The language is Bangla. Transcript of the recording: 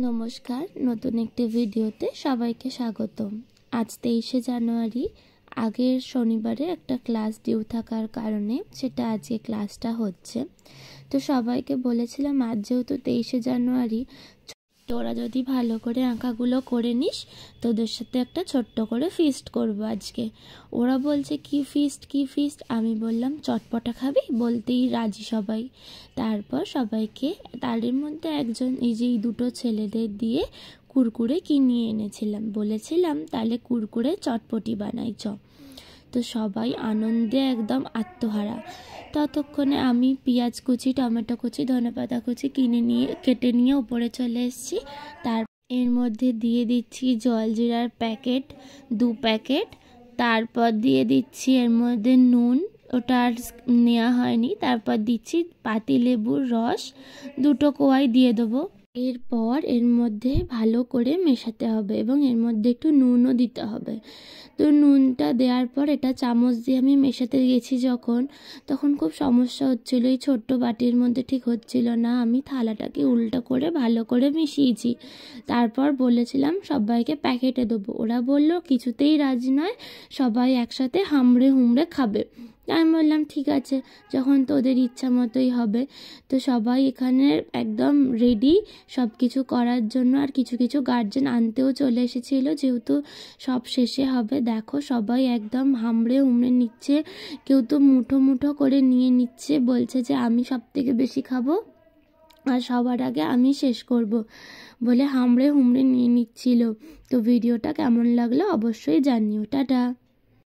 নমস্কার, নতুন একটি ভিডিওতে সবাইকে স্বাগতম। আজ 23শে জানুয়ারি। আগের শনিবারে একটা ক্লাস ডিউ থাকার কারণে সেটা আজকে ক্লাসটা হচ্ছে। তো সবাইকে বলেছিলাম আজ যেহেতু 23শে জানুয়ারি, তোরা যদি ভালো করে আঁকাগুলো করে নিস, তোদের সাথে একটা ছোট্ট করে ফিস্ট করব আজকে। ওরা বলছে কি ফিস্ট। আমি বললাম চটপটা খাবি, বলতেই রাজি সবাই। তারপর সবাইকে, তাদের মধ্যে একজন এই যে দুটো ছেলেদের দিয়ে কুরকুরে কিনিয়ে এনেছিলাম, বলেছিলাম তাহলে কুরকুরে চটপটি বানাই চ। তো সবাই আনন্দে একদম আত্মহারা। ততক্ষণে আমি পেঁয়াজ কুচি, টমেটো কুচি, ধনেপাতা কুচি কেটে নিয়ে উপরে চলে এসেছি। তার এর মধ্যে দিয়ে দিচ্ছি জলজিরার প্যাকেট 2 প্যাকেট। তারপর দিয়ে দিচ্ছি এর মধ্যে নুন, ওটা আর নেওয়া হয়নি। তারপর দিচ্ছি পাতিলেবুর রস, 2 কোয়াই দিয়ে দেবো। এরপর এর মধ্যে ভালো করে মেশাতে হবে এবং এর মধ্যে একটু নুনও দিতে হবে। তো নুনটা দেওয়ার পর এটা চামচ দিয়ে আমি মেশাতে গেছি তখন খুব সমস্যা হচ্ছিল, এই ছোট্ট বাটির মধ্যে ঠিক হচ্ছিল না। আমি থালাটাকে উল্টো করে ভালো করে মিশিয়েছি। তারপর বলেছিলাম সবাইকে প্যাকেটে দেবো, ওরা বলল কিছুতেই রাজি নয়, সবাই একসাথে হামড়ে হুমড়ে খাবে। আমি বললাম ঠিক আছে, যখন তোদের ইচ্ছা মতোই হবে। তো সবাই এখানে একদম রেডি সব কিছু করার জন্য। আর কিছু কিছু গার্জেন আনতেও চলে এসেছিল, যেহেতু সব শেষে হবে। দেখো সবাই একদম হামড়ে হুমড়ে নিচ্ছে, কেউ তো মুঠো মুঠো করে নিয়ে নিচ্ছে, বলছে যে আমি সব থেকে বেশি খাবো আর সবার আগে আমি শেষ করব বলে হামড়ে হুমড়ে নিয়ে নিচ্ছিল। তো ভিডিওটা কেমন লাগলো অবশ্যই জানিও। টাটা।